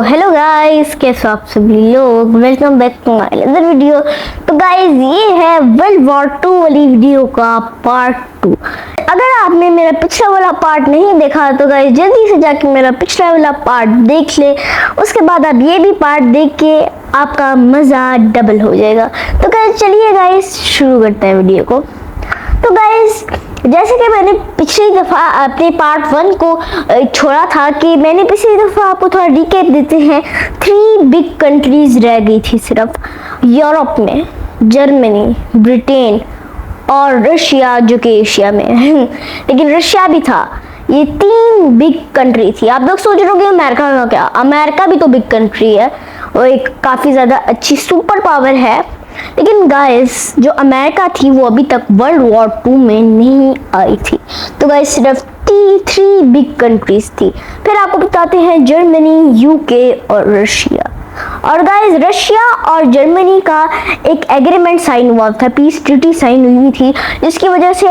Hello guys, कैसे हो आप सभी लोग। Welcome back to my other video. तो गाइस, ये है वर्ल्ड वॉर 2 वाली वीडियो का पार्ट 2। अगर आपने मेरा पिछला वाला पार्ट नहीं देखा तो गाइस जल्दी से जाके मेरा पिछला वाला पार्ट देख ले। उसके बाद आप ये भी पार्ट देख के आपका मज़ा डबल हो जाएगा। तो गाइस चलिए गाइस शुरू करते हैं वीडियो को। तो गाइस जैसे कि मैंने पिछली दफ़ा अपने पार्ट 1 को छोड़ा था कि मैंने पिछली दफ़ा आपको थोड़ा रिकैप देते हैं। 3 बिग कंट्रीज रह गई थी सिर्फ यूरोप में, जर्मनी, ब्रिटेन और रशिया जो कि एशिया में है लेकिन रशिया भी था। ये 3 बिग कंट्री थी। आप लोग सोच रहे होंगे अमेरिका का क्या, अमेरिका भी तो बिग कंट्री है, वो एक काफ़ी ज़्यादा अच्छी सुपर पावर है। लेकिन गाइस जो अमेरिका थी वो अभी तक वर्ल्ड वॉर 2 में नहीं आई थी। तो गाइस सिर्फ 3 बिग कंट्रीज थी। फिर आपको बताते हैं जर्मनी, यूके और रशिया। और गाइस रशिया और जर्मनी का एक एग्रीमेंट साइन हुआ था, पीस ट्रीटी साइन हुई थी, जिसकी वजह से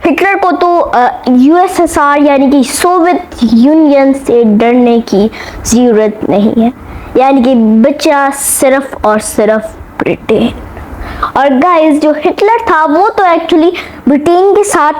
हिटलर को तो यूएसएसआर यानी कि सोवियत यूनियन से डरने की ज़रूरत नहीं है, यानी कि बचा सिर्फ और सिर्फ ब्रिटेन। और गाइस जो हिटलर था वो तो एक्चुअली ब्रिटेन के साथ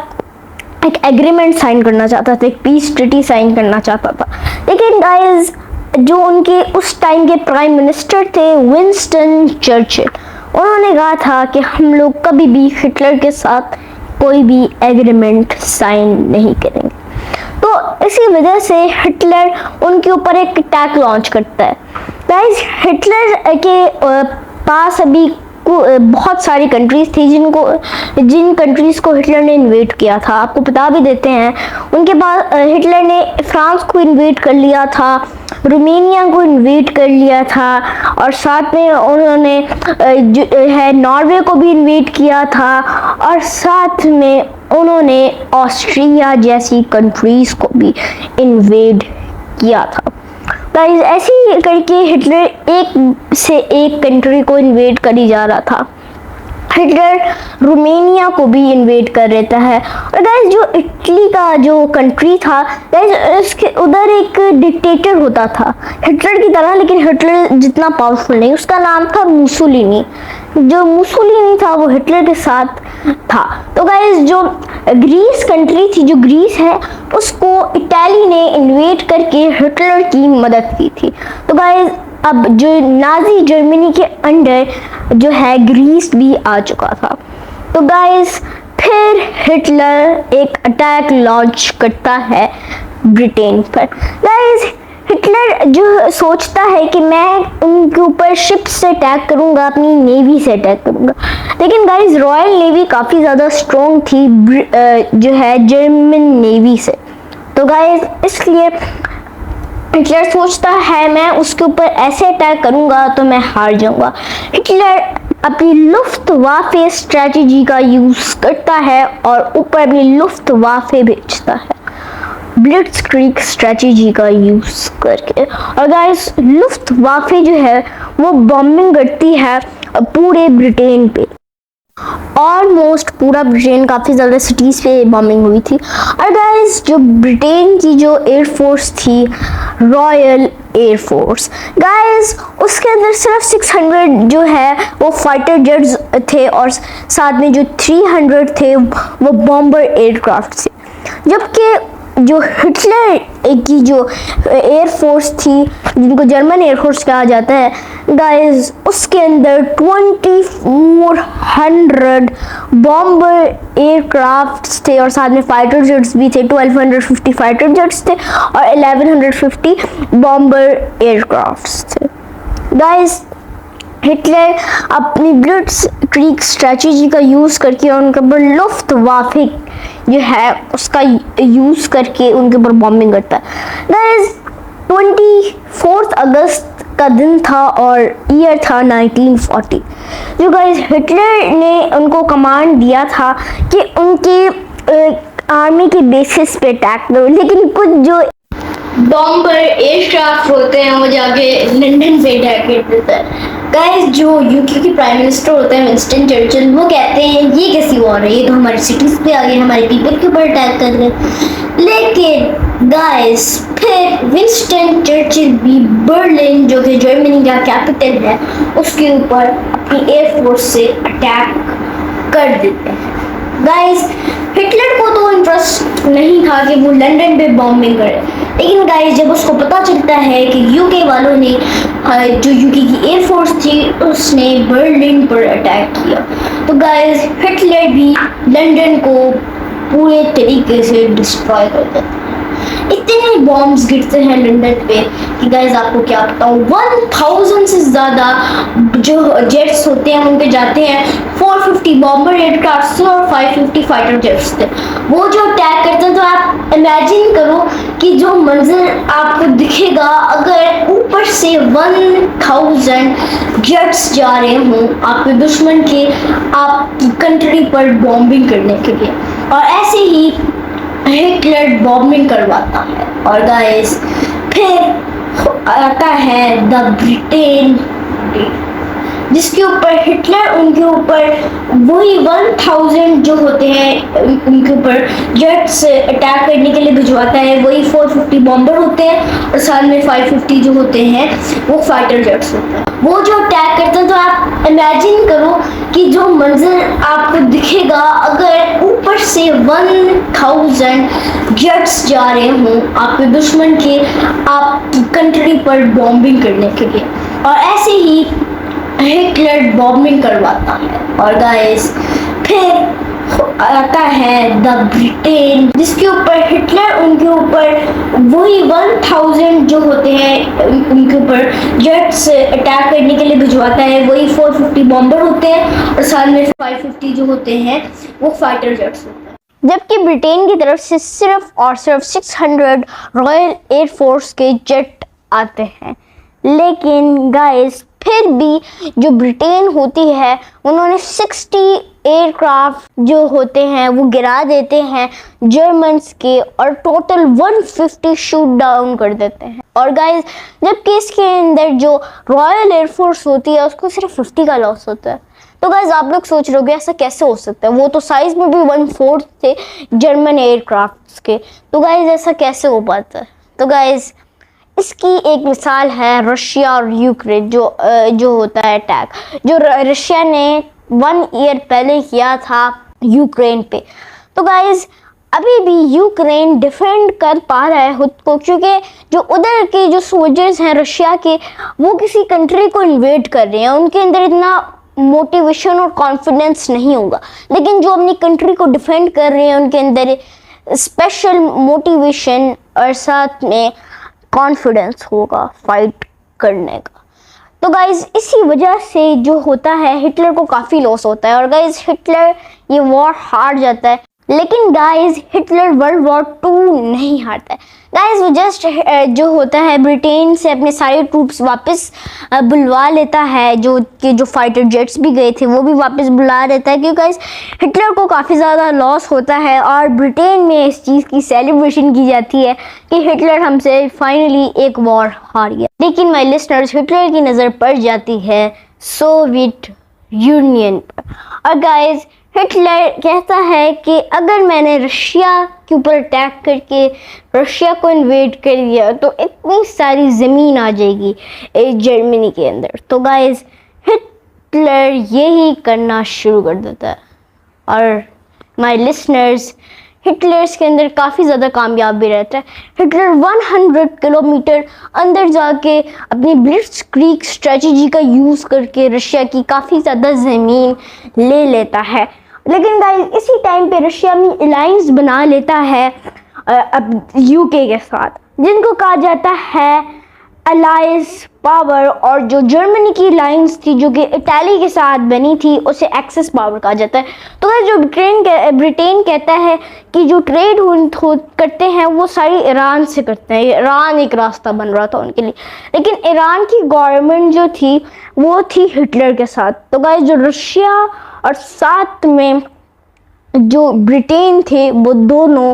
एक एग्रीमेंट साइन करना चाहता था, एक पीस ट्रीटी साइन करना चाहता था। लेकिन गाइस जो उनके उस टाइम के प्राइम मिनिस्टर थे विंस्टन चर्चिल, उन्होंने कहा था कि हम लोग कभी भी हिटलर के साथ कोई भी एग्रीमेंट साइन नहीं करेंगे। तो इसी वजह से हिटलर उनके ऊपर एक अटैक लॉन्च करता है। गाइस हिटलर के पास अभी बहुत सारी कंट्रीज थी जिन कंट्रीज को हिटलर ने इन्वेट किया था। आपको बता भी देते हैं, उनके पास हिटलर ने फ्रांस को इन्वेट कर लिया था, रोमानिया को इन्वेट कर लिया था, और साथ में उन्होंने जो है नॉर्वे को भी इन्वेट किया था, और साथ में उन्होंने ऑस्ट्रिया जैसी कंट्रीज को भी इन्वेट किया था। गाइस ऐसे ही करके हिटलर एक से एक कंट्री को इन्वेट करी जा रहा था। हिटलर रोमानिया को भी इन्वेट कर रहता है। और गाइस जो इटली का जो कंट्री था, गाइस उसके उधर एक डिक्टेटर होता था हिटलर की तरह, लेकिन हिटलर जितना पावरफुल नहीं। उसका नाम था मुसोलिनी। जो मुसोलिनी था वो हिटलर के साथ था। तो गाइस जो ग्रीस कंट्री थी, जो ग्रीस है, उसको इटाली ने इन्वेट करके हिटलर की मदद की थी। तो गाइस अब जो नाजी जर्मनी के अंडर जो है ग्रीस भी आ चुका था। तो गाइस फिर हिटलर एक अटैक लॉन्च करता है ब्रिटेन पर। गाइस हिटलर जो सोचता है कि मैं उनके ऊपर शिप से अटैक करूंगा, अपनी नेवी से अटैक करूंगा। लेकिन गाइस रॉयल नेवी काफ़ी ज़्यादा स्ट्रॉन्ग थी जो है जर्मन नेवी से। तो गाइस इसलिए हिटलर सोचता है मैं उसके ऊपर ऐसे अटैक करूंगा तो मैं हार जाऊंगा। हिटलर अपनी लुफ्तवाफे स्ट्रेटजी का यूज़ करता है और ऊपर अपनी लुफ्तवाफे भेजता है, ब्लिट्जक्रीग स्ट्रेटजी का यूज़ करके। और गाइस लुफ्तवाफे जो है वो बॉम्बिंग करती है पूरे ब्रिटेन पे, ऑलमोस्ट पूरा ब्रिटेन, काफ़ी ज़्यादा सिटीज़ पे बॉम्बिंग हुई थी। और गाइस जो ब्रिटेन की जो एयरफोर्स थी, रॉयल एयरफोर्स, गाइस उसके अंदर सिर्फ 600 जो है वो फाइटर जेट्स थे, और साथ में जो 300 थे वो बॉम्बर एयरक्राफ्ट थे। जबकि जो हिटलर की जो एयरफोर्स थी, जिनको जर्मन एयरफोर्स कहा जाता है, गाइस उसके अंदर 2400 बॉम्बर एयरक्राफ्ट्स थे, और साथ में फाइटर जेट्स भी थे। 1250 फाइटर जेट्स थे और 1150 बॉम्बर एयरक्राफ्ट्स थे। गाइस हिटलर अपनी ब्लिट्जक्रीग स्ट्रेटजी का यूज़ करके उनके ऊपर लुफ्तवाफे जो है उसका यूज़ करके उनके ऊपर बॉम्बिंग करता है। गाइस 24 अगस्त का दिन था और ईयर था 1940। जो गाइस हिटलर ने उनको कमांड दिया था कि उनके आर्मी के बेसिस पे अटैक करो, लेकिन कुछ जो बॉम्बर एयरक्राफ्ट होते हैं वो जाके लंदन पे अटैक कर देता है। गाइस, जो यूके के प्राइम मिनिस्टर होते हैं विंस्टन चर्चिल, वो कहते हैं ये कैसी वॉर है, ये तो हमारी सिटीज पे आ गए, हमारे पीपल के ऊपर अटैक कर रहे हैं। लेकिन गाइस, फिर विंस्टन चर्चिल भी बर्लिन, जो कि जर्मनी का कैपिटल है, उसके ऊपर अपनी एयरफोर्स से अटैक कर देते हैं। गाइस, हिटलर को तो इंटरेस्ट नहीं था कि वो लंदन पे बॉम्बिंग करे, लेकिन गाइस जब उसको पता चलता है कि यूके वालों ने, जो यूके की एयरफोर्स थी, उसने बर्लिन पर अटैक किया, तो गाइस हिटलर भी लंदन को पूरे तरीके से डिस्ट्रॉय कर देता है। इतने बॉम्ब्स गिरते हैं लंदन पे कि गाइस आपको क्या बताऊं, 1000 से ज़्यादा जो जेट्स होते हैं उन पे जाते हैं। 450 बॉम्बर एयरक्राफ्ट थे और 550 फाइटर जेट्स थे। वो जो अटैक करते हैं, तो आप इमेजिन करो कि जो मंजर आपको दिखेगा अगर ऊपर से 1000 जेट्स जा रहे हों आपके दुश्मन के, आपकी कंट्री पर बॉम्बिंग करने के लिए। और ऐसे ही हिटलर बॉम्बिंग करवाता है। और गाइस, फिर आता है द ब्रिटेन, जिसके ऊपर हिटलर उनके ऊपर वही 1000 जो होते हैं उनके ऊपर जेट से अटैक करने के लिए भिजवाता है। वही 450 बॉम्बर होते हैं और साथ में 550 जो होते हैं वो फाइटर जेट्स होते हैं। वो जो अटैक करते हैं, तो आप इमेजिन करो कि जो मंजर आपको दिखेगा अगर ऊपर से 1000 जेट्स जा रहे हों आपके दुश्मन के, आपकी कंट्री पर बॉम्बिंग करने के लिए। और ऐसे ही हिटलर बॉम्बिंग करवाता है। और गाइस, फिर आता है द ब्रिटेन, जिसके ऊपर हिटलर उनके ऊपर वही 1000 जो होते हैं उनके ऊपर जेट से अटैक करने के लिए भिजवाता है। वही 450 बॉम्बर होते हैं और साथ में 550 जो होते हैं वो फाइटर जेट्स होते हैं। जबकि ब्रिटेन की तरफ से सिर्फ और सिर्फ 600 रॉयल एयरफोर्स के जेट आते हैं। लेकिन गाइस, फिर भी जो ब्रिटेन होती है उन्होंने 60 एयरक्राफ्ट जो होते हैं वो गिरा देते हैं जर्मन्स के, और टोटल 150 शूट डाउन कर देते हैं। और गाइस, जबकि इसके अंदर जो रॉयल एयरफोर्स होती है उसको सिर्फ 50 का लॉस होता है। तो गाइस, आप लोग सोच रहे होगे ऐसा कैसे हो सकता है, वो तो साइज में भी 1/4 थे जर्मन एयरक्राफ्ट्स के, तो गाइस ऐसा कैसे हो पाता है। तो गाइस, इसकी एक मिसाल है रशिया और यूक्रेन जो होता है अटैक, जो रशिया ने 1 ईयर पहले किया था यूक्रेन पे। तो गाइस, अभी भी यूक्रेन डिफेंड कर पा रहा है खुद को, क्योंकि जो उधर के जो सोल्जर्स हैं रशिया के, वो किसी कंट्री को इन्वेड कर रहे हैं, उनके अंदर इतना मोटिवेशन और कॉन्फिडेंस नहीं होगा। लेकिन जो अपनी कंट्री को डिफेंड कर रहे हैं उनके अंदर स्पेशल मोटिवेशन और साथ में कॉन्फिडेंस होगा फाइट करने का। तो गाइज, इसी वजह से जो होता है हिटलर को काफ़ी लॉस होता है। और गाइज, हिटलर ये वॉर हार जाता है, लेकिन गाइज हिटलर वर्ल्ड वॉर 2 नहीं हारता है। गाइज, वो जस्ट जो होता है ब्रिटेन से अपने सारे ट्रूप्स वापस बुलवा लेता है, जो फाइटर जेट्स भी गए थे वो भी वापस बुला लेता है, क्योंकि गाइज हिटलर को काफ़ी ज़्यादा लॉस होता है। और ब्रिटेन में इस चीज़ की सेलिब्रेशन की जाती है कि हिटलर हमसे फाइनली एक वॉर हार गया। लेकिन माय लिसनर्स, हिटलर की नज़र पड़ जाती है सोवियत यूनियन पर। और गाइज, हिटलर कहता है कि अगर मैंने रशिया के ऊपर अटैक करके रशिया को इन्वेड कर दिया तो इतनी सारी ज़मीन आ जाएगी जर्मनी के अंदर। तो गाइस, हिटलर यही करना शुरू कर देता है। और माय लिसनर्स, हिटलर्स के अंदर काफ़ी ज़्यादा कामयाब भी रहता है। हिटलर 100 किलोमीटर अंदर जाके अपनी ब्लिट्जक्रीग स्ट्रेटजी का यूज़ करके रशिया की काफ़ी ज़्यादा ज़मीन ले लेता है। लेकिन गाइस, इसी टाइम पे रशिया में अलायंस बना लेता है अब यूके के साथ, जिनको कहा जाता है अलायंस पावर। और जो जर्मनी की अलायंस थी जो कि इटाली के साथ बनी थी उसे एक्सेस पावर कहा जाता है। तो गाइस, जो ब्रिटेन कहता है कि जो ट्रेड करते हैं वो सारी ईरान से करते हैं। ईरान एक रास्ता बन रहा था उनके लिए, लेकिन ईरान की गवर्नमेंट जो थी वो थी हिटलर के साथ। तो गाइस, जो रशिया और साथ में जो ब्रिटेन थे वो दोनों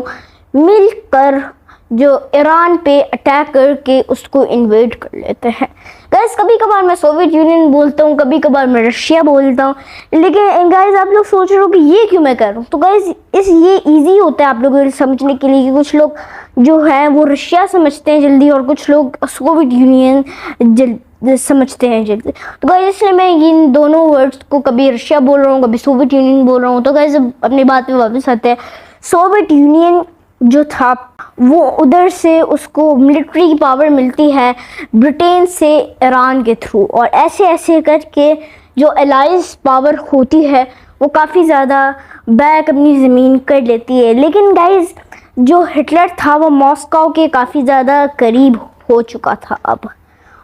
मिलकर जो ईरान पे अटैक करके उसको इन्वेड कर लेते हैं। गाइस कभी कभार मैं सोवियत यूनियन बोलता हूँ, कभी कभार मैं रशिया बोलता हूँ, लेकिन गाइस आप लोग सोच रहे हो कि ये क्यों मैं कर रहा हूँ। तो गाइस ये इजी होता है आप लोगों को समझने के लिए कि कुछ लोग जो है वो रशिया समझते हैं जल्दी और कुछ लोग सोवियत यूनियन समझते हैं जल्दी। तो गाइस इसलिए मैं इन दोनों वर्ड्स को कभी रशिया बोल रहा हूँ, कभी सोवियत यूनियन बोल रहा हूँ। तो गाइस अपनी बात पे वापस आते हैं। सोवियत यूनियन जो था वो उधर से उसको मिलिट्री की पावर मिलती है ब्रिटेन से ईरान के थ्रू, और ऐसे ऐसे करके जो एलाइज पावर होती है वो काफ़ी ज़्यादा बैक अपनी ज़मीन कर लेती है। लेकिन गाइस जो हिटलर था वो मॉस्को के काफ़ी ज़्यादा करीब हो चुका था अब।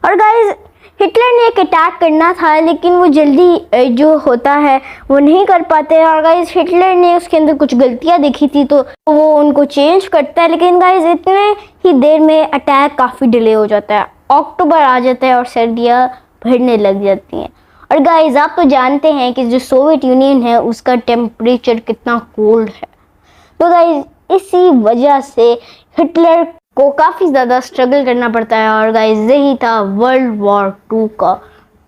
और गाइस हिटलर ने एक अटैक करना था लेकिन वो जल्दी जो होता है वो नहीं कर पाते। और गाइस हिटलर ने उसके अंदर कुछ गलतियां देखी थी तो वो उनको चेंज करता है, लेकिन गाइस इतने ही देर में अटैक काफ़ी डिले हो जाता है, अक्टूबर आ जाता है और सर्दियाँ बढ़ने लग जाती हैं। और गाइस आप तो जानते हैं कि जो सोवियत यूनियन है उसका टेम्परेचर कितना कोल्ड है। तो गाइस इसी वजह से हिटलर को काफ़ी ज़्यादा स्ट्रगल करना पड़ता है। और गाइस यही था वर्ल्ड वॉर 2 का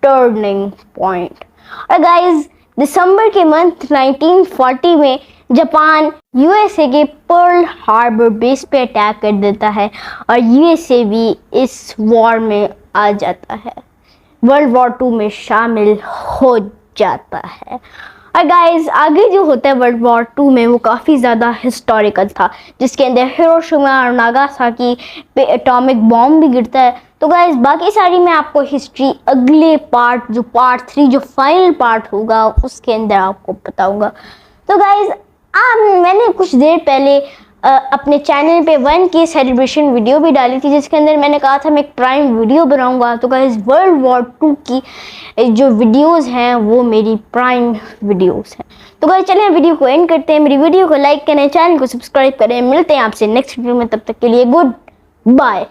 टर्निंग पॉइंट। और गाइस दिसंबर के मंथ 1940 में जापान यूएसए के पर्ल हार्बर बेस पे अटैक कर देता है और यूएसए भी इस वॉर में आ जाता है, वर्ल्ड वॉर 2 में शामिल हो जाता है। और गाइस आगे जो होता है वर्ल्ड वॉर 2 में वो काफ़ी ज़्यादा हिस्टोरिकल था, जिसके अंदर हिरोशिमा और नागासाकी पे एटॉमिक बॉम्ब भी गिरता है। तो गाइस बाकी सारी मैं आपको हिस्ट्री अगले पार्ट जो पार्ट 3 जो फाइनल पार्ट होगा उसके अंदर आपको बताऊंगा। तो गाइस मैंने कुछ देर पहले अपने चैनल पे 1K सेलिब्रेशन वीडियो भी डाली थी, जिसके अंदर मैंने कहा था मैं एक प्राइम वीडियो बनाऊंगा। तो गाइस वर्ल्ड वॉर 2 की जो वीडियोस हैं वो मेरी प्राइम वीडियोस हैं। तो गाइस चलें वीडियो को एंड करते हैं। मेरी वीडियो को लाइक करें, चैनल को सब्सक्राइब करें। मिलते हैं आपसे नेक्स्ट वीडियो में, तब तक के लिए गुड बाय।